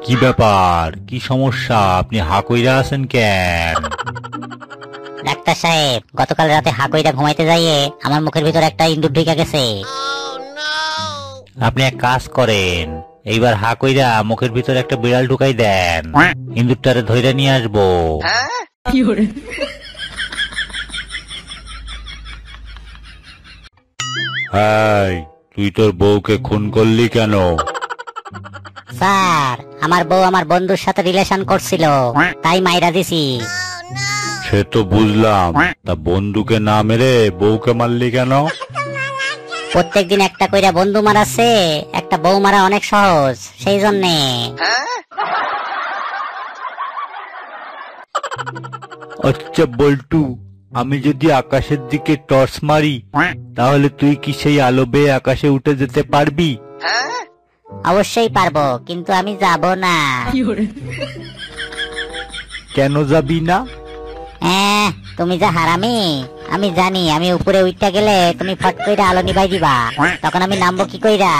কি ব্যাপার, কি সমস্যা? আপনি হা কইরা আছেন কেন? ডাক্তার সাহেব, গতকাল রাতে হা কইরা ঘুমাইতে যাইয়ে আমার মুখের ভিতর একটা ইঁদুর ঢুকে গেছে। আপনি এক কাজ করেন, এইবার হা কইরা মুখের ভিতর একটা বিড়াল ঢুকাই দেন, ইঁদুরটারে ধইরা নিয়ে আসবো। হাই, তুই তোর বউকে খুন করলি কেন? স্যার, আমার বউ আমার বন্ধুর সাথে রিলেশন করছিল, তাই মাইরা দিছি। সে তো বুঝলাম, তা বন্ধুকে না মেরে বউকে মারলি কেন? প্রত্যেকদিন একটা কইরা বন্ধু মারাছে, একটা বউ মারা অনেক সহজ, সেই জন্যে। আচ্ছা বল্টু, আমি যদি আকাশের দিকে টর্চ মারি তাহলে তুই কি সেই আলো বেয়ে আকাশে উঠে যেতে পারবি? অবশ্যই পারবো, কিন্তু আমি যাব না। কেন যাবি না? তুমি যা হারামি, আমি জানি আমি উপরে উঠতে গেলে তুমি ফট কইরা আলো নিভাই দিবা, তখন আমি নামবো কি কইরা?